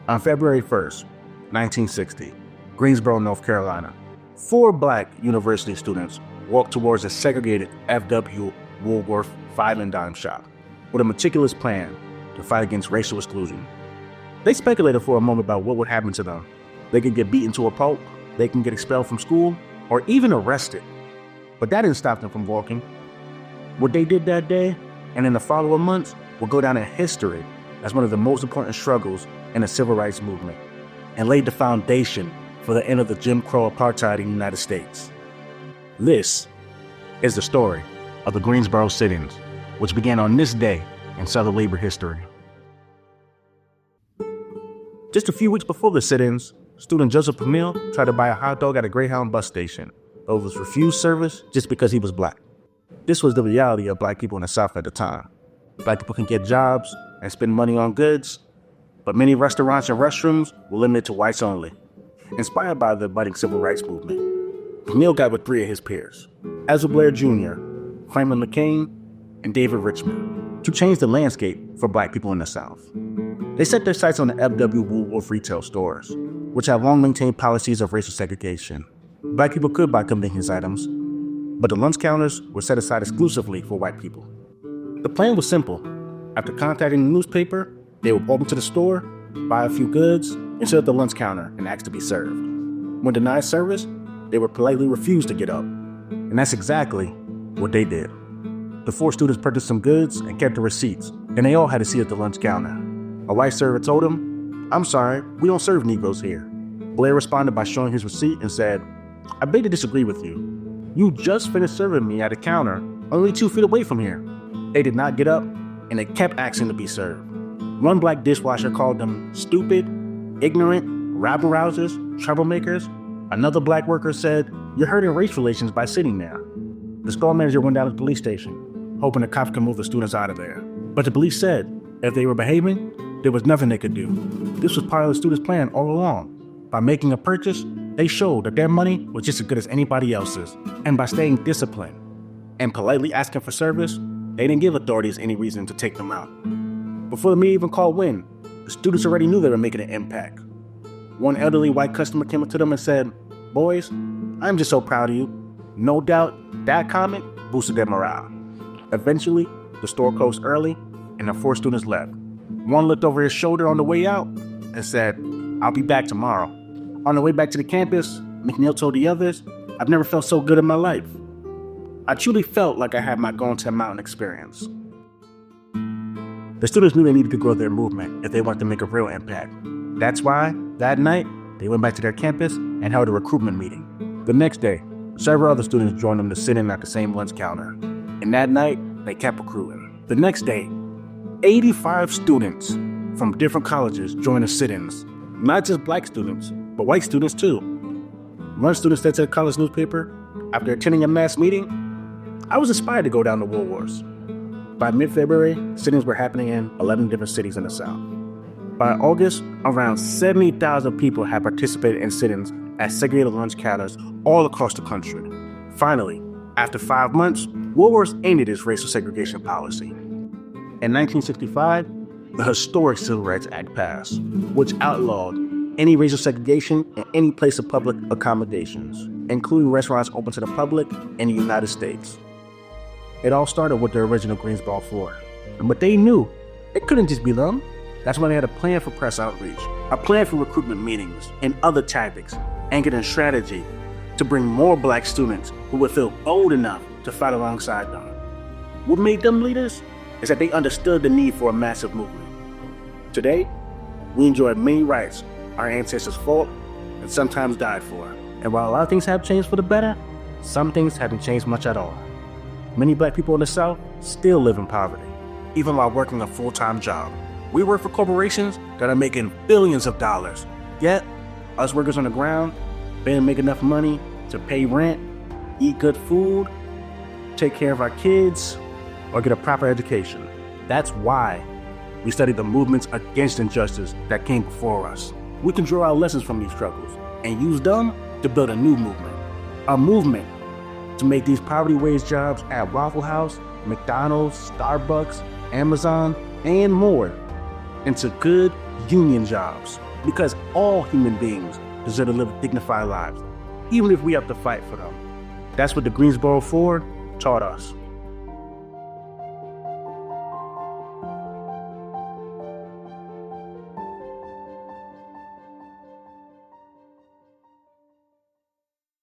On February 1st, 1960, Greensboro, North Carolina, 4 black university students walked towards a segregated F.W. Woolworth five-and-dime shop with a meticulous plan to fight against racial exclusion. They speculated for a moment about what would happen to them. They could get beaten to a pulp, they can get expelled from school, or even arrested. But that didn't stop them from walking. What they did that day and in the following months will go down in history as one of the most important struggles in the civil rights movement and laid the foundation for the end of the Jim Crow apartheid in the United States. This is the story of the Greensboro sit-ins, which began on this day in Southern labor history. Just a few weeks before the sit-ins, student Joseph McNeil tried to buy a hot dog at a Greyhound bus station, but was refused service just because he was black. This was the reality of black people in the South at the time. Black people can get jobs and spend money on goods, but many restaurants and restrooms were limited to whites only. Inspired by the budding civil rights movement, McNeil got with 3 of his peers, Ezell Blair Jr., McCain, and David Richmond, to change the landscape for black people in the South. They set their sights on the F.W. Woolworth retail stores, which have long maintained policies of racial segregation. Black people could buy convenience items, but the lunch counters were set aside exclusively for white people. The plan was simple. After contacting the newspaper, they would walk into the store, buy a few goods, and sit at the lunch counter and ask to be served. When denied service, they would politely refuse to get up. And that's exactly what they did. The 4 students purchased some goods and kept the receipts, and they all had a seat at the lunch counter. A white server told them, "I'm sorry, we don't serve Negroes here." Blair responded by showing his receipt and said, "I beg to disagree with you. You just finished serving me at a counter only 2 feet away from here." They did not get up, and they kept asking to be served. One black dishwasher called them stupid, ignorant, rabble-rousers, troublemakers. Another black worker said, "You're hurting race relations by sitting there." The store manager went down to the police station, hoping the cops could move the students out of there. But the police said if they were behaving, there was nothing they could do. This was part of the students' plan all along. By making a purchase, they showed that their money was just as good as anybody else's. And by staying disciplined and politely asking for service, they didn't give authorities any reason to take them out. Before the media even called win, the students already knew they were making an impact. One elderly white customer came up to them and said, "Boys, I'm just so proud of you." No doubt that comment boosted their morale. Eventually, the store closed early and the 4 students left. One looked over his shoulder on the way out and said, "I'll be back tomorrow." On the way back to the campus, McNeil told the others, "I've never felt so good in my life. I truly felt like I had my going to a mountain experience." The students knew they needed to grow their movement if they wanted to make a real impact. That's why, that night, they went back to their campus and held a recruitment meeting. The next day, several other students joined them to sit in at the same lunch counter. And that night, they kept recruiting. The next day, 85 students from different colleges joined the sit-ins. Not just black students, but white students too. One student said to the college newspaper, after attending a mass meeting, "I was inspired to go down to Woolworths." By mid-February, sit-ins were happening in 11 different cities in the South. By August, around 70,000 people had participated in sit-ins at segregated lunch counters all across the country. Finally, after 5 months, Woolworths ended its racial segregation policy. In 1965, the historic Civil Rights Act passed, which outlawed any racial segregation in any place of public accommodations, including restaurants open to the public in the United States. It all started with the original Greensboro Four. But they knew it couldn't just be them. That's why they had a plan for press outreach, a plan for recruitment meetings, and other tactics anchored in strategy to bring more black students who would feel bold enough to fight alongside them. What made them leaders is that they understood the need for a massive movement. Today, we enjoy many rights our ancestors fought and sometimes died for. And while a lot of things have changed for the better, some things haven't changed much at all. Many black people in the South still live in poverty, even while working a full-time job. We work for corporations that are making billions of dollars. Yet, us workers on the ground barely make enough money to pay rent, eat good food, take care of our kids, or get a proper education. That's why we study the movements against injustice that came before us. We can draw our lessons from these struggles and use them to build a new movement. A movement to make these poverty-wage jobs at Waffle House, McDonald's, Starbucks, Amazon, and more into good union jobs, because all human beings deserve to live dignified lives, even if we have to fight for them. That's what the Greensboro Four taught us.